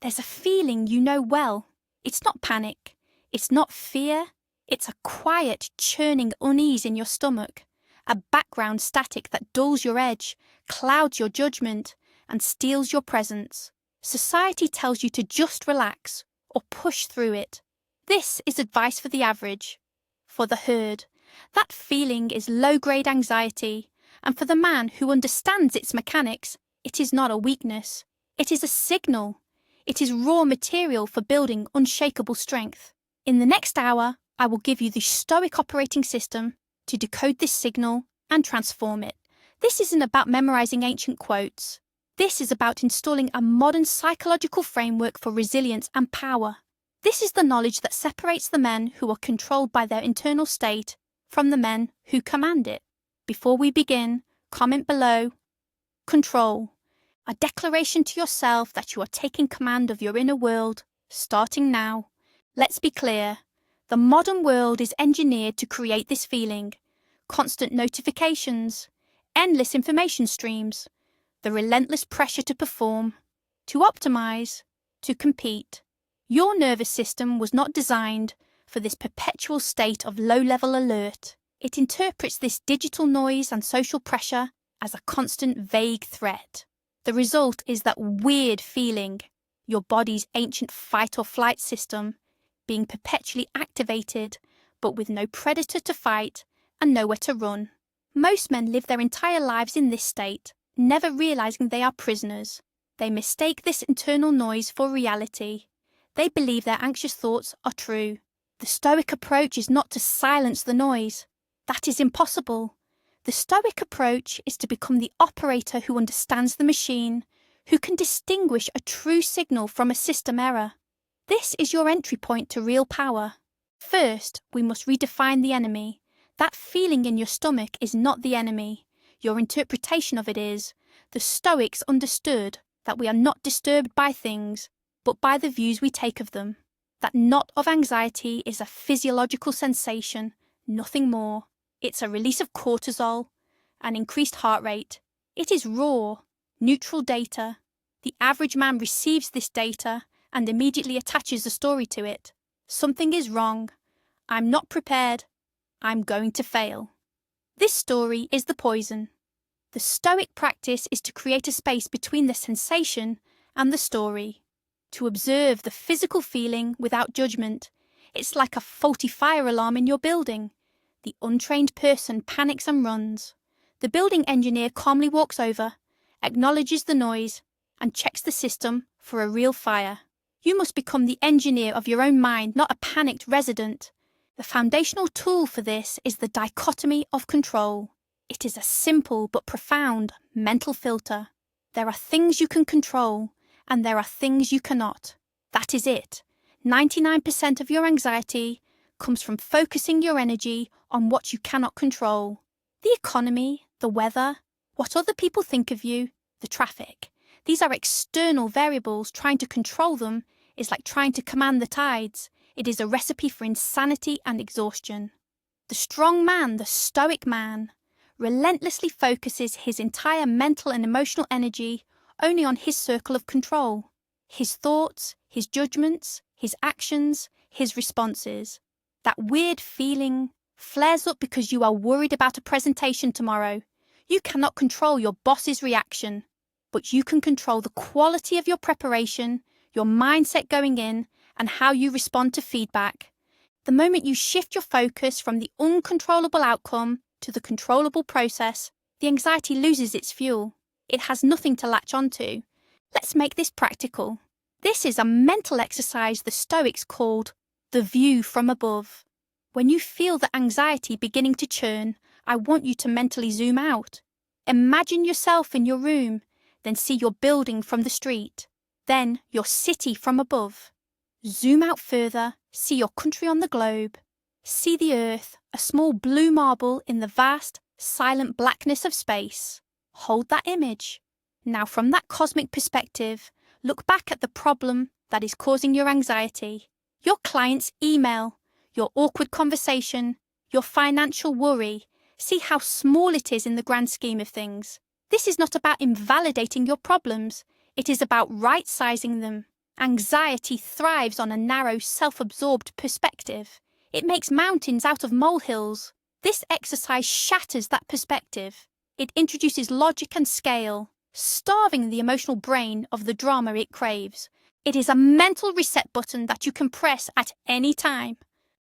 There's a feeling you know well. It's not panic. It's not fear. It's a quiet, churning unease in your stomach, a background static that dulls your edge, clouds your judgment, and steals your presence. Society tells you to just relax or push through it. This is advice for the average. For the herd, that feeling is low-grade anxiety, and for the man who understands its mechanics, it is not a weakness. It is a signal. It is raw material for building unshakable strength. In the next hour, I will give you the Stoic operating system to decode this signal and transform it. This isn't about memorizing ancient quotes. This is about installing a modern psychological framework for resilience and power. This is the knowledge that separates the men who are controlled by their internal state from the men who command it. Before we begin, comment below, control. A declaration to yourself that you are taking command of your inner world, starting now. Let's be clear. The modern world is engineered to create this feeling. Constant notifications, endless information streams, the relentless pressure to perform, to optimize, to compete. Your nervous system was not designed for this perpetual state of low-level alert. It interprets this digital noise and social pressure as a constant vague threat. The result is that weird feeling, your body's ancient fight-or-flight system, being perpetually activated, but with no predator to fight and nowhere to run. Most men live their entire lives in this state, never realizing they are prisoners. They mistake this internal noise for reality. They believe their anxious thoughts are true. The Stoic approach is not to silence the noise. That is impossible. The Stoic approach is to become the operator who understands the machine, who can distinguish a true signal from a system error. This is your entry point to real power. First, we must redefine the enemy. That feeling in your stomach is not the enemy. Your interpretation of it is. The Stoics understood that we are not disturbed by things, but by the views we take of them. That knot of anxiety is a physiological sensation, nothing more. It's a release of cortisol, an increased heart rate. It is raw, neutral data. The average man receives this data and immediately attaches a story to it. Something is wrong. I'm not prepared. I'm going to fail. This story is the poison. The Stoic practice is to create a space between the sensation and the story, to observe the physical feeling without judgment. It's like a faulty fire alarm in your building. The untrained person panics and runs. The building engineer calmly walks over, acknowledges the noise, and checks the system for a real fire. You must become the engineer of your own mind, not a panicked resident. The foundational tool for this is the dichotomy of control. It is a simple but profound mental filter. There are things you can control, and there are things you cannot. That is it. 99% of your anxiety comes from focusing your energy on what you cannot control. The economy, the weather, what other people think of you, the traffic. These are external variables. Trying to control them is like trying to command the tides. It is a recipe for insanity and exhaustion. The strong man, the Stoic man, relentlessly focuses his entire mental and emotional energy only on his circle of control. His thoughts, his judgments, his actions, his responses. That weird feeling flares up because you are worried about a presentation tomorrow. You cannot control your boss's reaction, but you can control the quality of your preparation, your mindset going in, and how you respond to feedback. The moment you shift your focus from the uncontrollable outcome to the controllable process, the anxiety loses its fuel. It has nothing to latch onto. Let's make this practical. This is a mental exercise the Stoics called the view from above. When you feel the anxiety beginning to churn, I want you to mentally zoom out. Imagine yourself in your room, then see your building from the street, then your city from above. Zoom out further, see your country on the globe. See the earth, a small blue marble in the vast, silent blackness of space. Hold that image. Now from that cosmic perspective, look back at the problem that is causing your anxiety. Your client's email, your awkward conversation, your financial worry. See how small it is in the grand scheme of things. This is not about invalidating your problems. It is about right-sizing them. Anxiety thrives on a narrow, self-absorbed perspective. It makes mountains out of molehills. This exercise shatters that perspective. It introduces logic and scale, starving the emotional brain of the drama it craves. It is a mental reset button that you can press at any time.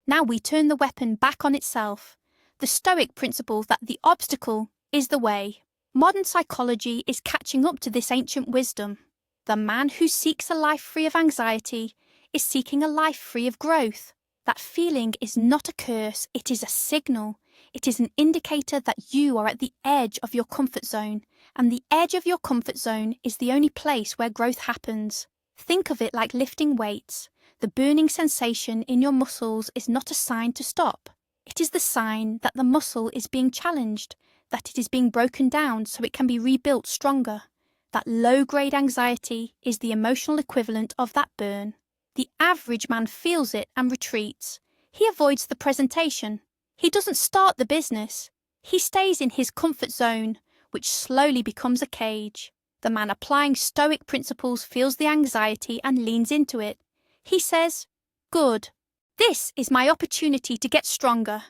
Now we turn the weapon back on itself. The Stoic principle that the obstacle is the way. Modern psychology is catching up to this ancient wisdom. The man who seeks a life free of anxiety is seeking a life free of growth. That feeling is not a curse, it is a signal. It is an indicator that you are at the edge of your comfort zone, and the edge of your comfort zone is the only place where growth happens. Think of it like lifting weights. The burning sensation in your muscles is not a sign to stop. It is the sign that the muscle is being challenged, that it is being broken down so it can be rebuilt stronger. That low-grade anxiety is the emotional equivalent of that burn. The average man feels it and retreats. He avoids the presentation. He doesn't start the business. He stays in his comfort zone, which slowly becomes a cage. The man applying Stoic principles feels the anxiety and leans into it. He says, "Good. This is my opportunity to get stronger."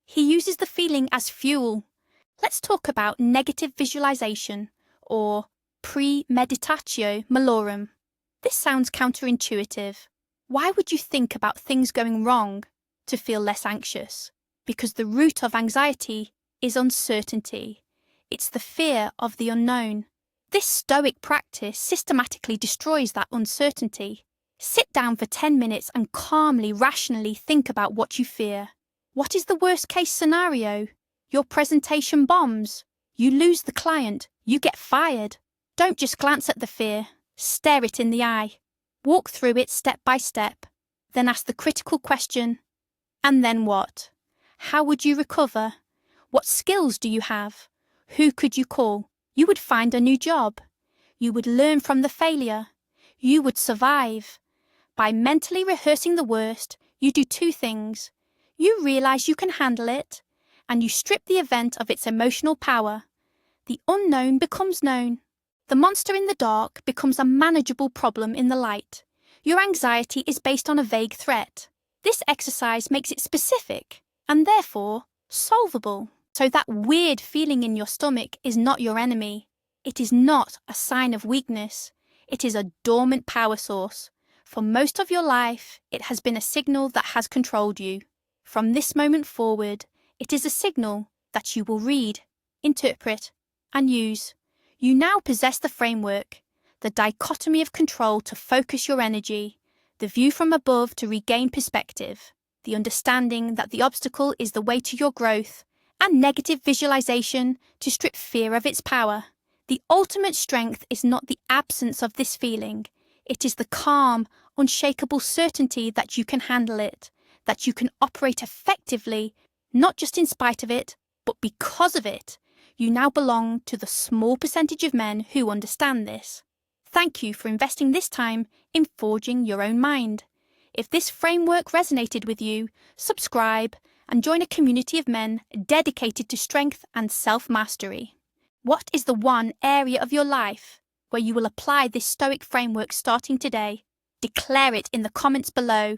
He uses the feeling as fuel. Let's talk about negative visualization, or premeditatio malorum. This sounds counterintuitive. Why would you think about things going wrong to feel less anxious? Because the root of anxiety is uncertainty. It's the fear of the unknown. This Stoic practice systematically destroys that uncertainty. Sit down for 10 minutes and calmly, rationally think about what you fear. What is the worst-case scenario? Your presentation bombs. You lose the client. You get fired. Don't just glance at the fear. Stare it in the eye. Walk through it step by step. Then ask the critical question, and then what? How would you recover? What skills do you have? Who could you call? You would find a new job. You would learn from the failure. You would survive. By mentally rehearsing the worst, you do two things. You realize you can handle it, and you strip the event of its emotional power. The unknown becomes known. The monster in the dark becomes a manageable problem in the light. Your anxiety is based on a vague threat. This exercise makes it specific, and therefore solvable. So that weird feeling in your stomach is not your enemy. It is not a sign of weakness. It is a dormant power source. For most of your life, it has been a signal that has controlled you. From this moment forward, it is a signal that you will read, interpret, and use. You now possess the framework, the dichotomy of control to focus your energy, the view from above to regain perspective, the understanding that the obstacle is the way to your growth, and negative visualization to strip fear of its power. The ultimate strength is not the absence of this feeling. It is the calm, unshakable certainty that you can handle it, that you can operate effectively, not just in spite of it, but because of it. You now belong to the small percentage of men who understand this. Thank you for investing this time in forging your own mind. If this framework resonated with you, subscribe and join a community of men dedicated to strength and self-mastery. What is the one area of your life where you will apply this Stoic framework starting today? Declare it in the comments below.